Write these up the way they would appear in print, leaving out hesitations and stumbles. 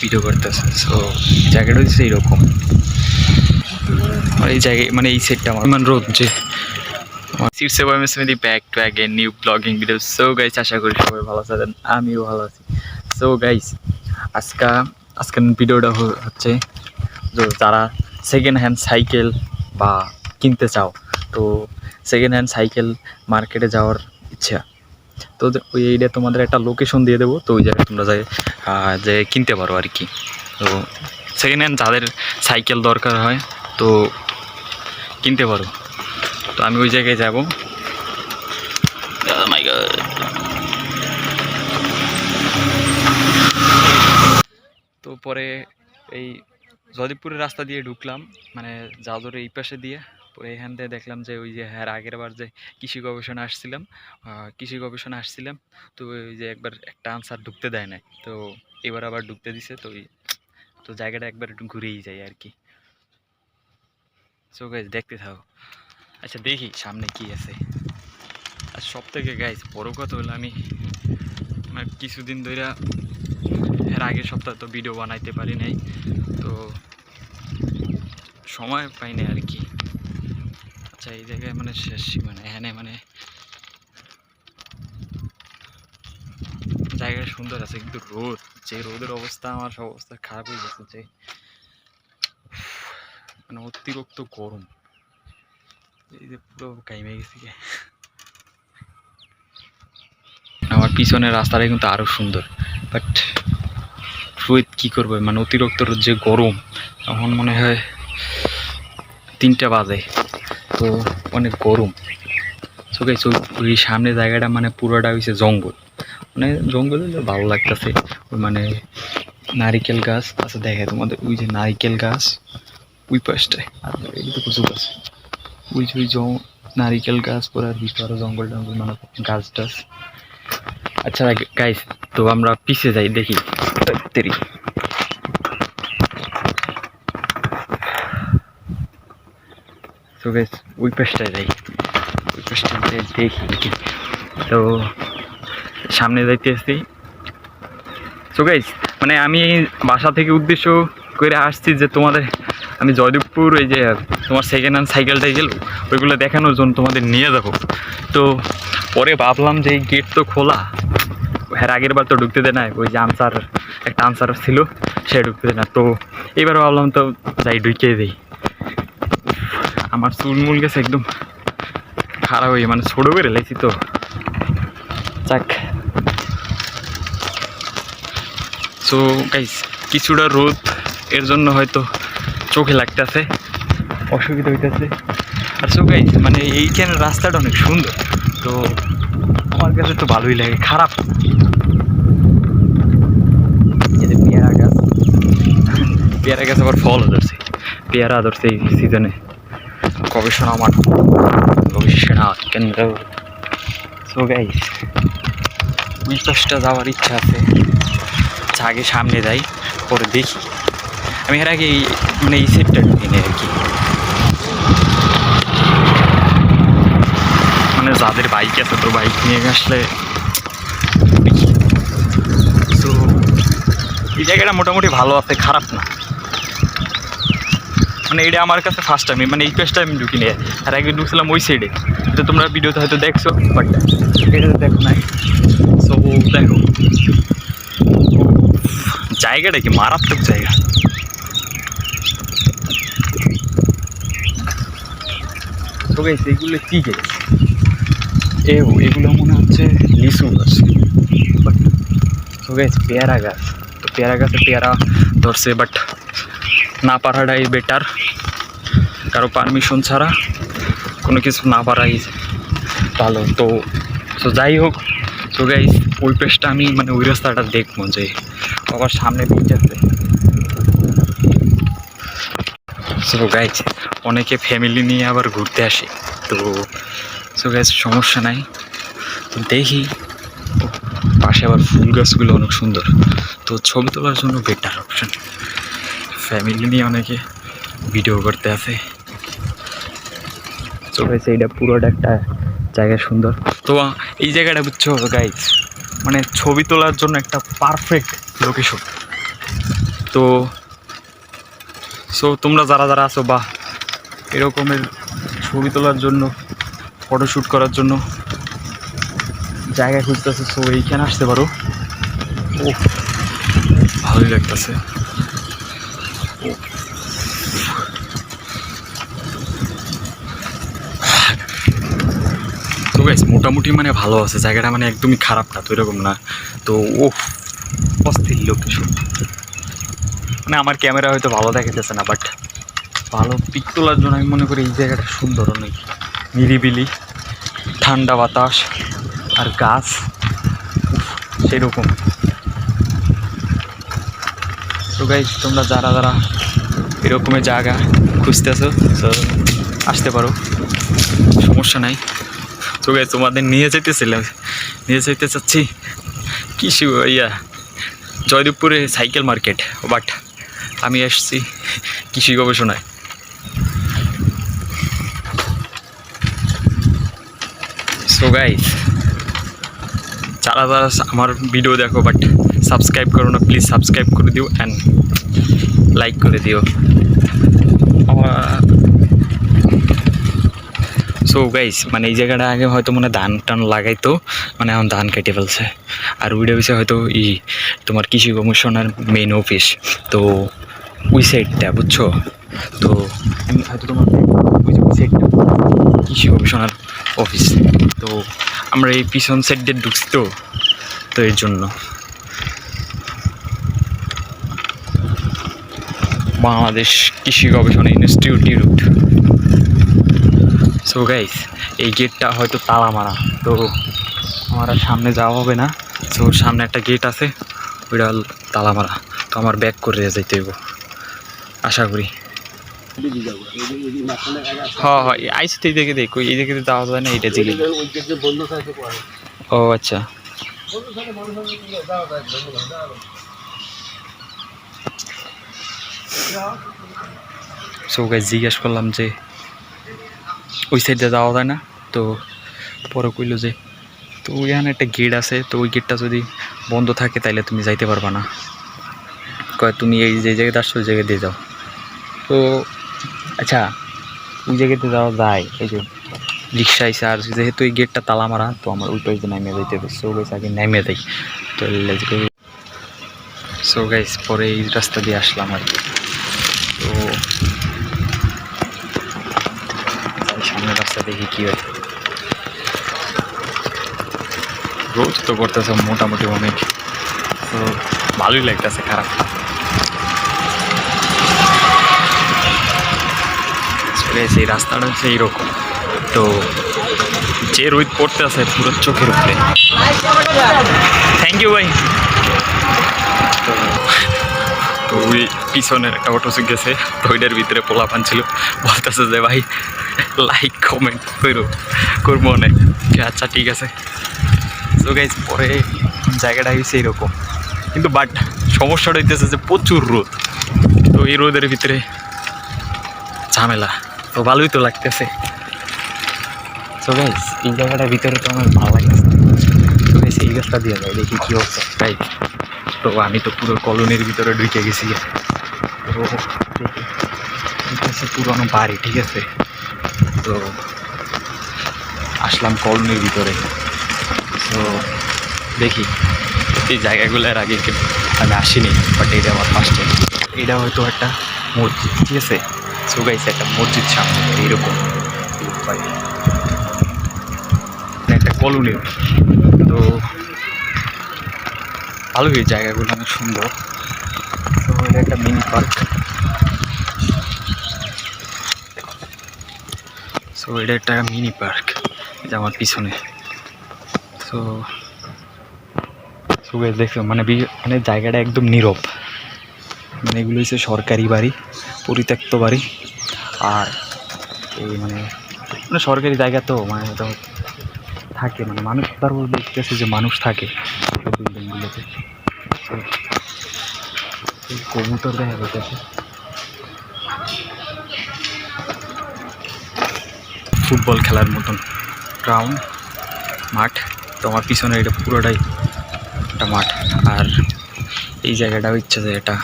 Video করতেছে। So জায়গাটা হচ্ছে এইরকম, আর এই জায়গায় মানে এই সেটটা আমার মানে রোদ যে back to again new blogging video. So guys, আশা করি সবাই ভালো আছেন, আমিও ভালো আছি। সো গাইস, আজকের ভিডিওটা হচ্ছে যারা সেকেন্ড হ্যান্ড সাইকেল বা কিনতে চাও, তো সেকেন্ড হ্যান্ড সাইকেল মার্কেটে যাওয়ার ইচ্ছা, তো ওই এইটা তোমাদের একটা লোকেশন দিয়ে দেবো, তো ওই জায়গায় তোমরা যে কিনতে পারো আর কি। তো সেকেন্ড হ্যান্ড যাদের সাইকেল দরকার হয় তো কিনতে পারো। তো আমি ওই জায়গায় যাব। তো পরে এই জয়দেবপুরের রাস্তা দিয়ে ঢুকলাম, মানে যাদবের এই পাশে দিয়ে। পরে এখান থেকে দেখলাম যে ওই যে আগের বার যে কৃষি গবেষণা আসছিলাম, তো ওই যে একবার একটা আনসার ঢুকতে দেয় নাই, তো এবার আবার ঢুকতে দিছে। তো জায়গাটা একবার একটু ঘুরেই যায় আর কি। সো গাইজ, দেখতে থাকো। আচ্ছা, দেখি সামনে কি আছে। আর সব থেকে গাইজ বড় কথা হলো, আমি কিছুদিন ধরে এর আগের সপ্তাহে তো ভিডিও বানাইতে পারি নাই, তো সময় পাই না আর কি। আচ্ছা, এই জায়গায় মানে শেষ মানে এখানে মানে জায়গাটা সুন্দর আছে, কিন্তু রোদের অবস্থা, আমার সব অবস্থা খারাপ হয়ে গেছে, যে মানে অতিরিক্ত গরম। এই যে পুরো গাইমে গেছি। আমার পিছনের রাস্তাটা কিন্তু আরো সুন্দর, বাট কি করবো, মানে অতিরিক্ত যে গরম। এখন মনে হয় 3টা বাজে, তো অনেক গরম। সো গাইস, ওই সামনে জায়গাটা মানে পুরোটা হয়েছে জঙ্গল, মানে জঙ্গল হলে ভালো লাগতেছে। ওই মানে নারিকেল গাছ আছে, দেখে তোমাদের ওই যে নারিকেল গাছ ওই পাশটায়, আর এই তো কিছু গাছ, ওই যে নারিকেল গাছ পরে, আর ভিতরে জঙ্গল টঙ্গল মানে গাছ টাছ। আচ্ছা গাইস, তো আমরা পিছিয়ে যাই, দেখি তেরি। তো গাইস, ওই পাশটায় যাই, ওই পাশটায় দেখি। তো সামনে যাইতেছি। সো গাইস, মানে আমি বাসা থেকে উদ্দেশ্য করে আসছি যে তোমাদের আমি জয়দেবপুর এই যে তোমার সেকেন্ড হ্যান্ড সাইকেল ওইগুলো দেখানোর জন্য তোমাদের নিয়ে যাবো। তো পরে ভাবলাম যে এই গেট তো খোলা, হ্যাঁ আগের বার তো ঢুকতে দেয় না, ওই যে একটা আনসার ছিল, সে ঢুকতে দেয় না। তো এবার ভাবলাম তো যাই, ঢুকিয়ে দিই। আমার চুলমুল গেছে একদম খারাপ হয়ে, মানে ছোটো করে লেছি তো। যাক, সো গাইস, কিছুটা রোদ এর জন্য হয়তো চোখে লাগতেছে, অসুবিধা হইতেছে। আর সো গাইস, মানে এইখানে রাস্তাটা অনেক সুন্দর, তো আমার কাছে তো ভালোই লাগে, খারাপ। এই যে পেয়ারা গাছ আবার ফলও ধরছে, পেয়ারা ধরছে এই সিজনে। গবেষণা কেন্দ্র। সো গাইস, ওই পাশটা যাওয়ার ইচ্ছা আছে। আগে সামনে যাই, পরে দেখি। আমি এর আগে মানে এই সেটটা কিনে আর কি, মানে যাদের বাইক আছে তো বাইক নিয়ে আসলে দেখি। তো এই জায়গাটা মোটামুটি ভালো আছে, খারাপ না। মানে এটা আমার কাছে ফার্স্ট টাইম, মানে এই পেজটা আমি ঢুকি নিয়ে, আর আগে ঢুকছিলাম ওই সাইডে। তো তোমরা ভিডিওতে হয়তো দেখছো, বাট এটা দেখো নাই। সো দেখো, জায়গাটা কি মারাত্মক জায়গা। তো গাইস, এগুলো কি গাছ? এগুলো মনে হচ্ছে লিচু গাছ, বাট তো গাইস পেয়ারা গাছ। তো পেয়ারা গাছে পেয়ারা ধরছে, বাট না পারাটাই বেটার, কারো পারমিশন ছাড়া কোনো কিছু না পারাই ভালো। তো যাই হোক, তো গাইস ওই পেজটা আমি মানে ওই রাস্তাটা দেখবো, যে আবার সামনে বিচ আছে। সো গাইস, অনেকে ফ্যামিলি নিয়ে আবার ঘুরতে আসে, তো সো গাইস সমস্যা নাই। তো দেখি, পাশে আবার ফুল গাছগুলো অনেক সুন্দর, তো ছবি তোলার জন্য বেটার অপশন। ফ্যামিলি নিয়ে অনেকে ভিডিও করতে আসে। সো গাইস, এইটা পুরোটা একটা জায়গা সুন্দর। তো এই জায়গাটা বুঝছো গাইস, মানে ছবি তোলার জন্য একটা পারফেক্ট লোকেশন। তো সো তোমরা যারা যারা আছো বা এরকমের ছবি তোলার জন্য, ফটোশ্যুট করার জন্য জায়গা খুঁজতেছে, সো এইখানে আসতে পারো। ও ভালোই লাগতেছে। তো গাইস মোটামুটি মানে ভালো আছে জায়গাটা, মানে একদমই খারাপ না তো, এরকম না তো। ও অস্থির লোকেশন, মানে আমার ক্যামেরা হয়তো ভালো দেখাতেছে না, বাট ভালো পিক তোলার জন্য আমি মনে করি এই জায়গাটা সুন্দর, অনেক নিরিবিলি, ঠান্ডা বাতাস আর গাছ সেরকম। তো গাইস তোমরা যারা যারা এরকমের জায়গা খুঁজতেছো তো আসতে পারো, সমস্যা নাই। তো গাইস তোমাদের নিয়ে যেতে চাচ্ছি কৃষি জয়দেবপুরে সাইকেল মার্কেট, বাট আমি আসছি কৃষি গবেষণায়। সো গাইস যারা যারা আমার ভিডিও দেখো বাট সাবস্ক্রাইব করো না, প্লিজ সাবস্ক্রাইব করে দিও অ্যান্ড লাইক করে দিও। সো গাইস মানে এই জায়গাটা আগে হয়তো মানে ধান টান লাগাইতো, মানে এখন ধান কেটে ফেলছে। আর ওইটা বিষয় হয়তো তোমার কৃষি কমিশনার মেইন অফিস, তো ওই সাইডটা বুঝছো। তো আমি হয়তো তোমার ওই সাইডটা কৃষি কমিশনার অফিস, তো আমরা এই পিছন সাইড দিয়ে ঢুকছি তো, তো এর জন্য বাংলাদেশ কৃষি গবেষণা ইনস্টিটিউট। সো গাইস এই গেটটা হয়তো তালা মারা, তো আমার আর সামনে যাওয়া হবে না। সো সামনে একটা গেট আছে, ওইটা তালা মারা, তো আমার ব্যাক করে যাইতে হইব আশা করি। হ্যাঁ হ্যাঁ আইসি তো এই দিকে দেখ, এই দিকে যাওয়া যায় না, এইটা দিকে। ও আচ্ছা। সো গাইস জিজ্ঞেস করলাম যে ওই সাইডে যাওয়া যায় না, তো পরে কইলো যে তো ওইখানে একটা গেট আছে, তো ওই গেটটা যদি বন্ধ থাকে তাহলে তুমি যাইতে পারবা না, কয় তুমি এই যে জায়গাতে আসছো ওই জায়গায় দিয়ে যাও। তো আচ্ছা ওই জায়গাতে যাওয়া যায়, এই যে রিক্সা আইসে, আর যেহেতু এই গেটটা তালা মারা, তো আমার ওই পাশে নামিয়ে যাইতে হবে। সো গাইস আগে নামিয়ে দেয়, তো সো গাইস পরে এই রাস্তা দিয়ে আসলাম আর কি। তো সামনের রাস্তা দেখি কী হয়। রোদ তো করতেছে মোটামুটি অনেক, তো ভালোই লাগতেছে, খারাপ। এই রাস্তাটা হচ্ছে এইরকম, তো যে রোদ পড়তে আছে পুরো চোখের উপরে। থ্যাংক ইউ ভাই। তো ওই পিছনের একটা অটো গেছে, তো ওইটার ভিতরে পোলাপান ছিল, বলতেছে যে ভাই লাইক কমেন্ট করবো অনেক। আচ্ছা ঠিক আছে। তো গাইজ পরে জায়গাটা হয়েছে এইরকম, কিন্তু বাট সমস্যাটা হইতেছে যে প্রচুর রোদ, তো এই রোদের ভিতরে ঝামেলা, তো ভালোই তো লাগতেছে। তো গাইজ এই জায়গাটার ভিতরে তো আমার ভালো লাগছে, তো গাইজ এই গাছটা দিয়ে যায় দেখি কী হচ্ছে তাই। তো আমি তো পুরো কলোনির ভিতরে ঢুকে গেছি, তো দেখি পুরোনো বাড়ি, ঠিক আছে। তো আসলাম কলোনির ভিতরে, তো দেখি এই জায়গাগুলোর আগে আমি আসিনি, বাট এটা আমার ফার্স্ট টাইম। এটা হয়তো একটা মসজিদ, ঠিক আছে। সো গাইস একটা মসজিদ সামনে এইরকম একটা কলোনি, তো ভালোই এই জায়গাগুলো অনেক সুন্দর। তো এটা একটা মিনি পার্ক, সো এটা একটা মিনি পার্ক, এটা আমার পিছনে। তো সুগাইজ দেখছো মানে মানে জায়গাটা একদম নীরব, মানে এগুলো হচ্ছে সরকারি বাড়ি, পরিত্যক্ত বাড়ি। আর এই মানে মানে সরকারি জায়গা তো মানে থাকে, মানে মানুষ তারপর দেখতেছে যে মানুষ থাকে বিল্ডিংগুলোতে। কবুতর দেখা যাচ্ছে, ফুটবল খেলার মতন গ্রাউন্ড মাঠ, তো আমার পিছনে এটা পুরোটাই একটা মাঠ। আর এই জায়গাটাও ইচ্ছা যে এটা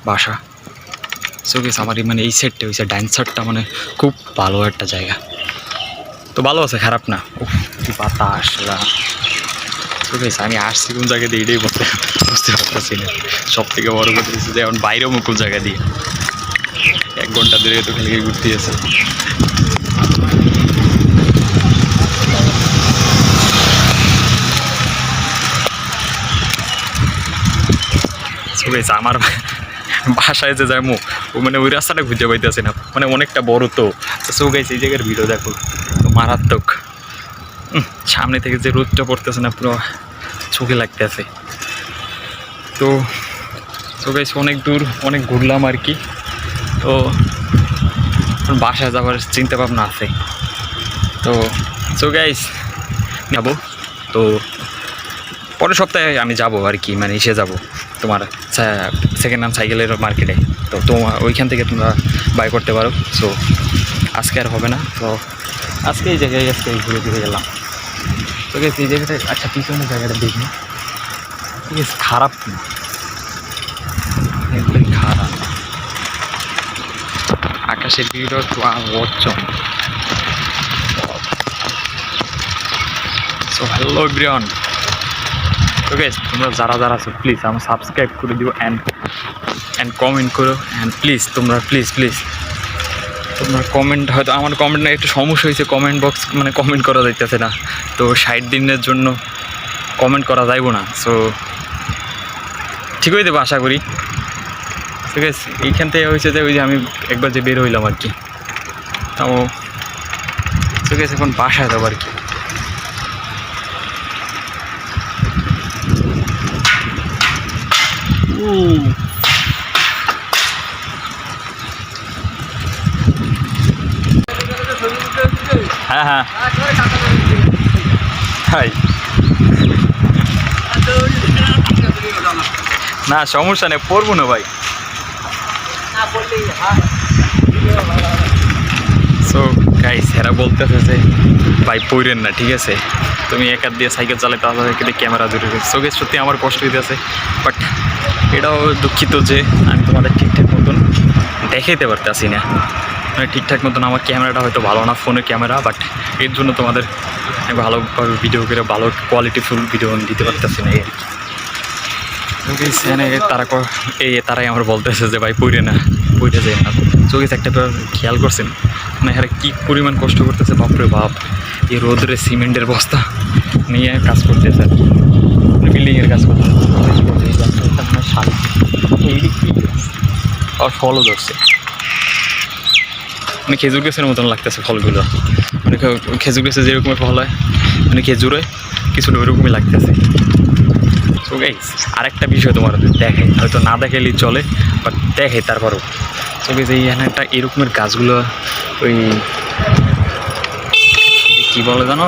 বাসা। সো গেস আমার মানে এই সাইডটা ওই সাইড ডাইন সাইডটা মানে খুব ভালো একটা জায়গা, তো ভালো আছে, খারাপ না। উফ কি বাতাস। সো গেস আমি আসছি কোন জায়গা দিয়ে এটাই বুঝতে পারতেছি না। সব থেকে বড় কথা হচ্ছে যে এখন বাইরেও কোন জায়গা দিয়ে 1 ঘন্টা ধরে তো খালি ঘুরতে আছে। আমার বাসায় যে যাবো ও মানে ওই রাস্তাটা খুঁজে পাইতেছে না, মানে অনেকটা বড় তো। সো গাইস এই জায়গার ভিডিও দেখো মারাত্মক। সামনে থেকে যে রোদটা পড়তেছে না পুরো চোখে লাগতেছে। তো সো গাইস অনেক দূর অনেক ঘুরলাম আর কি। তো বাসায় যাওয়ার চিন্তা ভাবনা আছে। তো সো গাইস যাবো, তো পরের সপ্তাহে আমি যাব আর কি, মানে এসে যাব তোমার সেকেন্ড হ্যান্ড সাইকেলের মার্কেটে। তো তোমার ওইখান থেকে তোমরা বাই করতে পারো। সো আজকে আর হবে না, তো আজকে এই জায়গায় আজকে ঘুরে ঘুরে গেলাম। তো গেছি এই জায়গাটা, আচ্ছা পিছনের জায়গাটা দেখি, ঠিক আছে খারাপ না, একদম খারাপ। আকাশের ভিউটা একটু অচম। সো হ্যালো এভরিওয়ান, তো গাইস তোমরা যারা যারা আছো প্লিজ আমার সাবস্ক্রাইব করে দিও অ্যান্ড কমেন্ট করো। অ্যান্ড প্লিজ তোমরা প্লিজ তোমরা কমেন্ট, হয়তো আমার কমেন্ট না একটু সমস্যা হয়েছে, কমেন্ট বক্স মানে কমেন্ট করা যাইতেছে না। তো 60 দিনের জন্য কমেন্ট করা যাইব না। সো ঠিক হয়ে দেবো আশা করি। ঠিক আছে এইখান থেকে হয়েছে যে ওই যে আমি একবার যে বের হইলাম আর কি, তাও ঠিক আছে এখন বাসায় যাবো আর কি। হ্যাঁ হ্যাঁ হাই, না সমস্যা নেই, পড়বো না ভাই। সো গাইস এরা বলতেছে যে ভাই পড়েন না, ঠিক আছে তুমি এক হাত দিয়ে সাইকেল চালাতে আসলে ক্যামেরা ধরে। সো গাইস সত্যি আমার কষ্ট হইতেছে, বাট এটাও দুঃখিত যে আমি তোমাদের ঠিকঠাক মতন দেখাইতে পারতেছি না। মানে ঠিকঠাক মতন আমার ক্যামেরাটা হয়তো ভালো না, ফোনের ক্যামেরা, বাট এর জন্য তোমাদের ভালোভাবে ভিডিও করে ভালো কোয়ালিটিফুল ভিডিও দিতে পারতেছি না আর কি। তারাই আমার বলতেছে যে ভাই পড়ে যায় না। চোখে একটা খেয়াল করছেন মানে এরা কী পরিমাণ কষ্ট করতেছে, বাপরে বাপ। এই রোদরে সিমেন্টের বস্তা নিয়ে কাজ করতেছে আর কি, বিল্ডিংয়ের কাজ করতেছে। আর ফলও ধরছে, মানে খেজুর গাছের মতন লাগতেছে ফলগুলো, মানে খেজুর গাছে যেরকমের ফল হয় মানে খেজুরে কিছুটা ওইরকমই লাগতেছে। সো গাইস আরেকটা বিষয় তোমার দেখে, হয়তো না দেখালেই চলে, বাট দেখে তারপরও। সো গাইস এইখানে একটা এরকমের গাছগুলো ওই কী বলে জানো,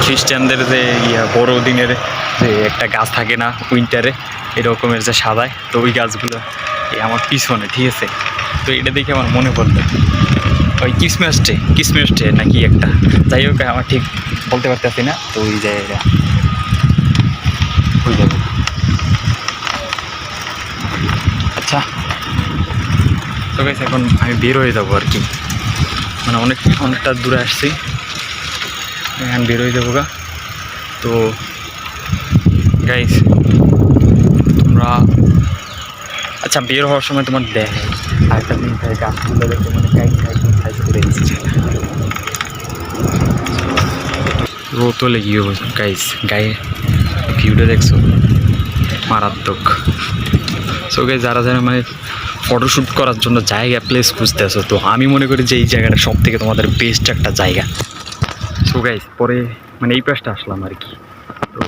খ্রিস্টানদের যে বড়দিনের যে একটা গাছ থাকে না উইন্টারে এরকমের যে সাদায়, তো ওই গাছগুলো আমার পিছনে, ঠিক আছে। তো এটা দেখে আমার মনে পড়লো ওই কিসমাস ডে নাকি একটা, যাই হোক আমার ঠিক বলতে পারতেছি না। তো ওই জায়গাটা হয়ে যাবে। আচ্ছা তো গাইস এখন আমি বের হয়ে যাবো আর কি, মানে অনেকটা দূরে আসছি, এখন বের হয়ে যাবো গা। তো গাইস তোমরা আচ্ছা বের হওয়ার সময় তোমার দেখে আরেকটা জিনিস গাছগুলো দেখে মানে সাইজ করে দিচ্ছে রোদ তো লেগে গাইস, গায়ে ভিউটা দেখছো মারাত্মক। সো গাইস যারা মানে ফটোশ্যুট করার জন্য জায়গা প্লেস খুঁজতে আসো, তো আমি মনে করি যে এই জায়গাটা সব থেকে তোমাদের বেস্ট একটা জায়গা। সো গাইস পরে মানে এই পাশটা আসলাম আর কি, তো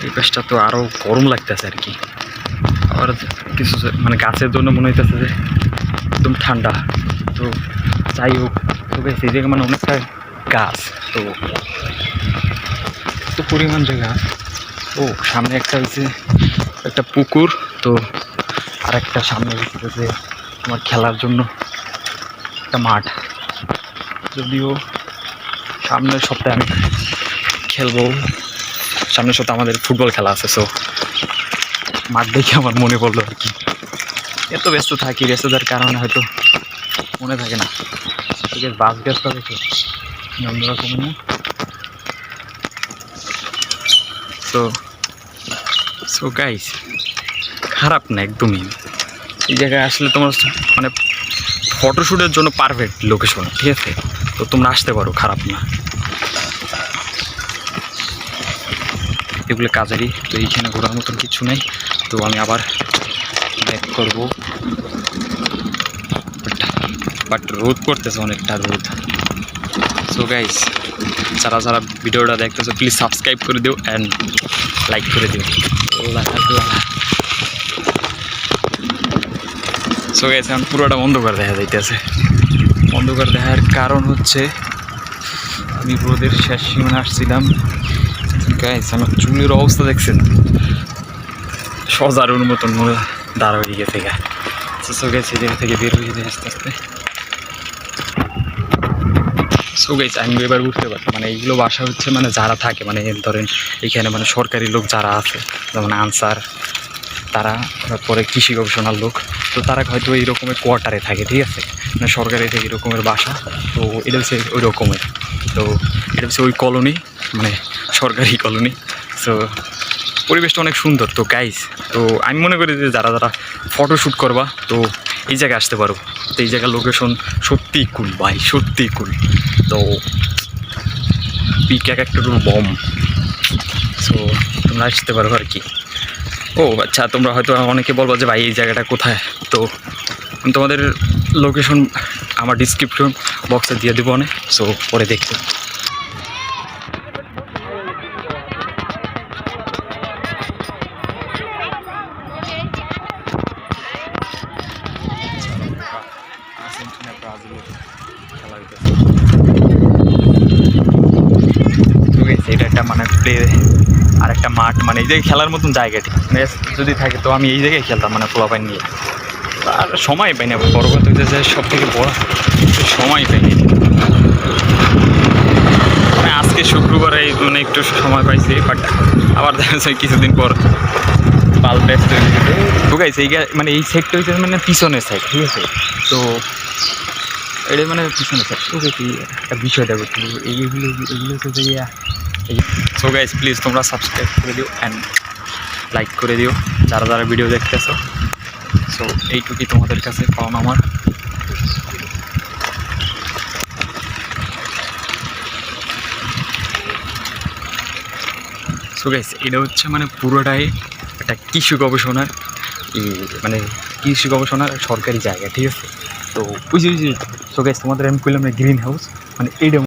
এই পাশটা তো আরও গরম লাগতেছে আর কি। আবার কিছু মানে গাছের জন্য মনে হইতেছে যে একদম ঠান্ডা। তো যাই হোক তো গাইস এই জায়গা মানে অনেকটা গাছ, তো এত পরিমাণ জায়গা। ও সামনে একটা হচ্ছে একটা পুকুর, তো আর একটা সামনে হচ্ছে যে তোমার খেলার জন্য একটা মাঠ। যদিও সামনের সপ্তাহে আমি খেলবো, সামনের সপ্তাহে আমাদের ফুটবল খেলা আছে। সো মাঠ দেখে আমার মনে পড়লো আর কি। এত ব্যস্ত থাকি, ব্যস্ততার কারণে হয়তো মনে থাকে না। ঠিক আছে, বাস ব্যস্ত দেখে অন্যরকম না। সো গাইস, খারাপ না একদমই। এই জায়গায় আসলে তোমার মানে ফটোশ্যুটের জন্য পারফেক্ট লোকেশন, ঠিক আছে? তো তোমরা আসতে পারো, খারাপ না। এগুলো কাজেরই, তো এইখানে ঘোরার মতন কিছু নেই। তো আমি আবার ব্যাক করবো, বাট রোদ করতেছে, অনেকটা রোদ। সো গাইস, যারা যারা ভিডিওটা দেখতেছো প্লিজ সাবস্ক্রাইব করে দিও অ্যান্ড লাইক করে দিও। সো গাইস, এখন পুরোটা অন্ধকার দেখা যাইতেছে। অন্ধকার দেখার কারণ হচ্ছে আমি রোদের শেষ সীমানে আসছিলাম। গাইস, আমার চুলের অবস্থা দেখছেন, সজারুর মতন দাঁড়া হয়ে গেছে গা। সো গাইস, এই জায়গা থেকে বের হয়ে যায় আস্তে আস্তে। সো গাইস, আমি এবার উঠতে পারি, মানে এইগুলো বাসা হচ্ছে মানে যারা থাকে, মানে ধরেন এখানে মানে সরকারি লোক যারা আছে, যেমন আনসার, তারা, তারপরে কৃষি গবেষণার লোক, তো তারা হয়তো এই রকমের কোয়ার্টারে থাকে, ঠিক আছে? মানে সরকারি থেকে এরকমের বাসা, তো এটা হচ্ছে ওই রকমের। তো এটা হচ্ছে ওই কলোনি, মানে সরকারি কলোনি। সো পরিবেশটা অনেক সুন্দর। তো গাইস, তো আমি মনে করি যে যারা যারা ফটোশ্যুট করবা, তো এই জায়গায় আসতে পারো। তো এই জায়গার লোকেশন সত্যিই কুল ভাই, সত্যিই কুল। তো পিক এক একটা বম। সো তোমরা আসতে পারো আর কি। ও আচ্ছা, তোমরা হয়তো অনেকে বলবো যে ভাই এই জায়গাটা কোথায়। তো আমি তোমাদের লোকেশন আমার ডিসক্রিপশন বক্সে দিয়ে দেবো অনেক। সো পরে দেখতে। এটা একটা মানে প্লে আর একটা মাঠ, মানে এই জায়গায় খেলার মতন জায়গাটি যদি থাকে, তো আমি এই জায়গায় খেলতাম, মানে পোলাপাইন নিয়ে। আর সময় পাই না, বড় কথা হইতেছে সব থেকে বড় সময় পাইনি। মানে আজকে শুক্রবারে মানে একটু সময় পাইছি, বাট আবার দেখা যায় কিছুদিন পর পাল ব্যস্ত হয়ে গেছে। ঢুকাইছে এই মানে এই সাইডটা হচ্ছে মানে পিছনের সাইড, ঠিক আছে? তো এটা মানে পিছনের সাইড। ওকে, একটা বিষয় দেখো, এইগুলো হচ্ছে যে সো গাইস, প্লিজ তোমরা সাবস্ক্রাইব করে দিও অ্যান্ড লাইক করে দিও যারা যারা ভিডিও দেখতেছো। সো এইটুকুই তোমাদের কাছে পাওনা আমার। সো গাইস, এটা হচ্ছে মানে পুরোটাই একটা কৃষি গবেষণার মানে কৃষি গবেষণার সরকারি জায়গা, ঠিক আছে? তো বুঝি। সো গাইস, তোমাদের আমি কইলাম গ্রিন হাউস, মানে এইটা